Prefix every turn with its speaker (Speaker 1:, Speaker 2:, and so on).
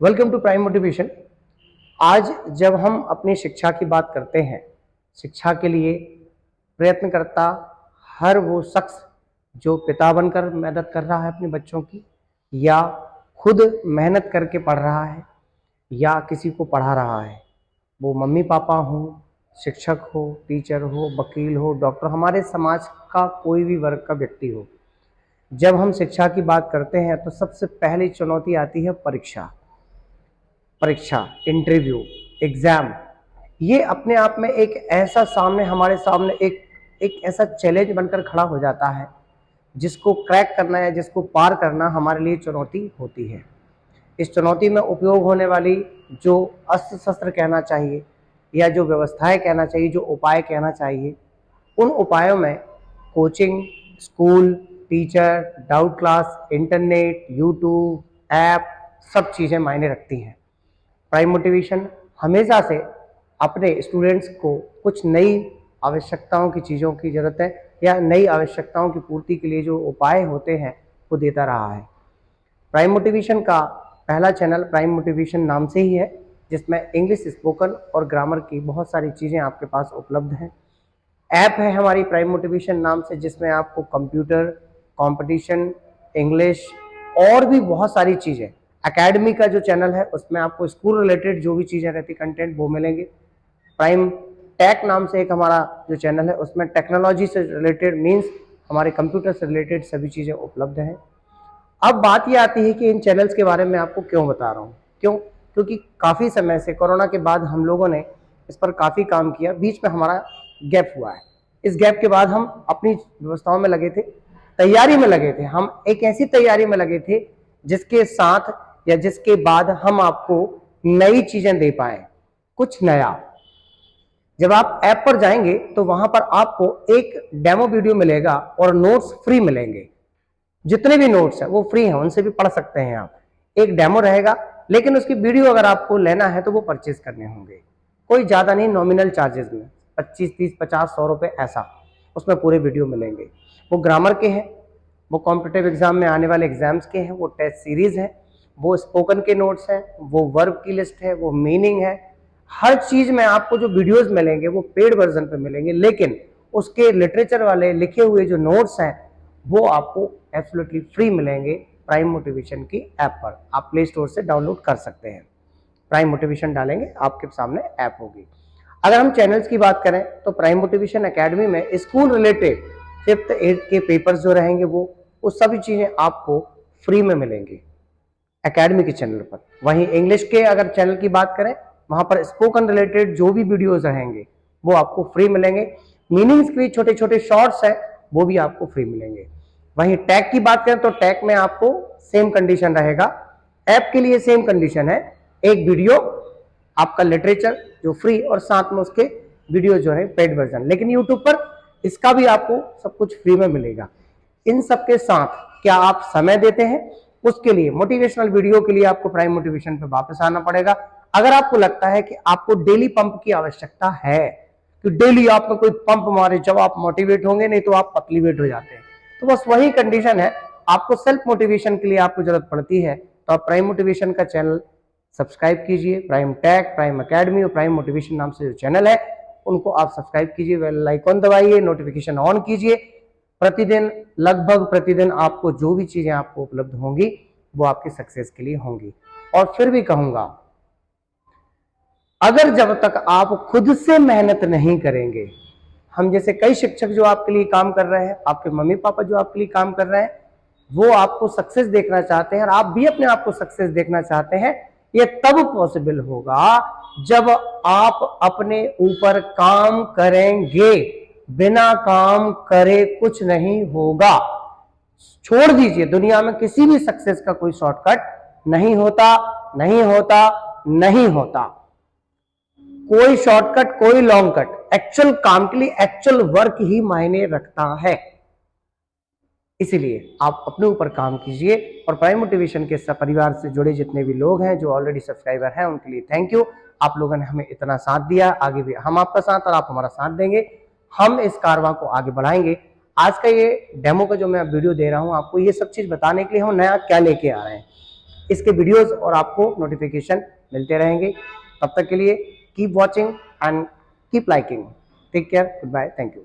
Speaker 1: Welcome to prime motivation. आज जब हम अपनी शिक्षा की बात करते हैं, शिक्षा के लिए प्रयत्न करता हर वो शख्स जो पिता बनकर मदद कर रहा है अपने बच्चों की, या खुद मेहनत करके पढ़ रहा है, या किसी को पढ़ा रहा है, वो मम्मी पापा हो, शिक्षक हो, टीचर हो, वकील हो, डॉक्टर, हमारे समाज का कोई भी वर्ग का व्यक्ति हो। जब हम शिक्षा की बात करते हैं तो सबसे पहली चुनौती आती है परीक्षा, इंटरव्यू, एग्जाम। ये अपने आप में एक ऐसा हमारे सामने एक ऐसा चैलेंज बनकर खड़ा हो जाता है जिसको क्रैक करना या जिसको पार करना हमारे लिए चुनौती होती है। इस चुनौती में उपयोग होने वाली जो अस्त्र शस्त्र कहना चाहिए, या जो व्यवस्थाएं कहना चाहिए, जो उपाय कहना चाहिए, उन उपायों में coaching, school, teacher, doubt class, internet, YouTube, app, सब चीज़ें मायने रखती हैं। प्राइम मोटिवेशन हमेशा से अपने स्टूडेंट्स को कुछ नई आवश्यकताओं की चीज़ों की ज़रूरत है, या नई आवश्यकताओं की पूर्ति के लिए जो उपाय होते हैं वो देता रहा है। प्राइम मोटिवेशन का पहला चैनल प्राइम मोटिवेशन नाम से ही है, जिसमें इंग्लिश स्पोकन और ग्रामर की बहुत सारी चीज़ें आपके पास उपलब्ध हैं। ऐप है हमारी प्राइम मोटिवेशन नाम से, जिसमें आपको कंप्यूटर, कंपटीशन, इंग्लिश और भी बहुत सारी चीज़ें। एकेडमी का जो चैनल है उसमें आपको स्कूल रिलेटेड जो भी चीज़ें रहती कंटेंट वो मिलेंगे। प्राइम टेक नाम से एक हमारा जो चैनल है उसमें टेक्नोलॉजी से रिलेटेड, मीन्स हमारे कंप्यूटर से रिलेटेड सभी चीज़ें उपलब्ध हैं। अब बात ये आती है कि इन चैनल्स के बारे में आपको क्यों बता रहा हूँ। क्योंकि काफ़ी समय से कोरोना के बाद हम लोगों ने इस पर काफ़ी काम किया, बीच में हमारा गैप हुआ है। इस गैप के बाद हम अपनी व्यवस्थाओं में लगे थे, तैयारी में लगे थे। हम एक ऐसी तैयारी में लगे थे जिसके साथ या जिसके बाद हम आपको नई चीजें दे पाए, कुछ नया। जब आप ऐप पर जाएंगे तो वहां पर आपको एक डेमो वीडियो मिलेगा और नोट्स फ्री मिलेंगे। जितने भी नोट्स हैं वो फ्री हैं, उनसे भी पढ़ सकते हैं आप। एक डेमो रहेगा, लेकिन उसकी वीडियो अगर आपको लेना है तो वो परचेज करने होंगे। कोई ज्यादा नहीं, नॉमिनल चार्जेस में 25, 30, 50, 100 रुपए ऐसा उसमें पूरे वीडियो मिलेंगे। वो ग्रामर के हैं, वो कॉम्पिटिटिव एग्जाम में आने वाले एग्जाम्स के हैं, वो टेस्ट सीरीज है, वो स्पोकन के नोट्स हैं, वो वर्ब की लिस्ट है, वो मीनिंग है। हर चीज में आपको जो वीडियोस मिलेंगे वो पेड वर्जन पे मिलेंगे, लेकिन उसके लिटरेचर वाले लिखे हुए जो नोट्स हैं वो आपको एब्सोल्युटली फ्री मिलेंगे प्राइम मोटिवेशन की ऐप पर। आप प्ले स्टोर से डाउनलोड कर सकते हैं। प्राइम मोटिवेशन डालेंगे आपके सामने ऐप होगी। अगर हम चैनल्स की बात करें तो प्राइम मोटिवेशन एकेडमी में स्कूल रिलेटेड 5th 8th के पेपर्स जो रहेंगे वो सभी चीजें आपको फ्री में मिलेंगी एकेडमी के चैनल पर। वहीं इंग्लिश के अगर चैनल की बात करें, वहां पर स्पोकन रिलेटेड जो भी वीडियोस रहेंगे वो आपको फ्री मिलेंगे। मीनिंग्स के छोटे छोटे शॉर्ट्स हैं वो भी आपको फ्री मिलेंगे। वहीं टैग की बात करें तो टैग में आपको सेम कंडीशन रहेगा, ऐप के लिए सेम कंडीशन है। एक वीडियो आपका लिटरेचर जो फ्री, और साथ में उसके वीडियो जो है पेड वर्जन। लेकिन यूट्यूब पर इसका भी आपको सब कुछ फ्री में मिलेगा। इन सब के साथ क्या आप समय देते हैं? उसके लिए मोटिवेशनल वीडियो के लिए आपको प्राइम मोटिवेशन पे वापस आना पड़ेगा। अगर आपको लगता है कि आपको डेली पंप की आवश्यकता है, कि डेली आप में कोई पंप मारे जब आप मोटिवेट होंगे, नहीं तो आप पतली वेट हो जाते हैं, तो बस वही कंडीशन है। आपको सेल्फ मोटिवेशन के लिए आपको जरूरत पड़ती है, तो आप प्राइम मोटिवेशन का चैनल सब्सक्राइब कीजिए। प्राइम टैग, प्राइम एकेडमी और प्राइम मोटिवेशन नाम से जो चैनल है उनको आप सब्सक्राइब कीजिए, बेल आइकन दबाइए, नोटिफिकेशन ऑन कीजिए। प्रतिदिन, लगभग प्रतिदिन आपको जो भी चीजें आपको उपलब्ध होंगी वो आपकी सक्सेस के लिए होंगी। और फिर भी कहूंगा, अगर जब तक आप खुद से मेहनत नहीं करेंगे, हम जैसे कई शिक्षक जो आपके लिए काम कर रहे हैं, आपके मम्मी पापा जो आपके लिए काम कर रहे हैं, वो आपको सक्सेस देखना चाहते हैं और आप भी अपने आप को सक्सेस देखना चाहते हैं। ये तब पॉसिबल होगा जब आप अपने ऊपर काम करेंगे। बिना काम करे कुछ नहीं होगा। छोड़ दीजिए, दुनिया में किसी भी सक्सेस का कोई शॉर्टकट नहीं होता, नहीं होता, नहीं होता। कोई शॉर्टकट, कोई लॉन्ग कट, एक्चुअल काम के लिए एक्चुअल वर्क ही मायने रखता है। इसीलिए आप अपने ऊपर काम कीजिए। और प्राइम मोटिवेशन के परिवार से जुड़े जितने भी लोग हैं जो ऑलरेडी सब्सक्राइबर हैं, उनके लिए थैंक यू। आप लोगों ने हमें इतना साथ दिया, आगे भी हम आपका साथ और आप हमारा साथ देंगे। हम इस कारवां को आगे बढ़ाएंगे। आज का ये डेमो का जो मैं वीडियो दे रहा हूं आपको, ये सब चीज बताने के लिए हम नया क्या लेके आ रहे हैं। इसके वीडियोस और आपको नोटिफिकेशन मिलते रहेंगे। तब तक के लिए keep watching and keep liking. Take care, goodbye, thank you.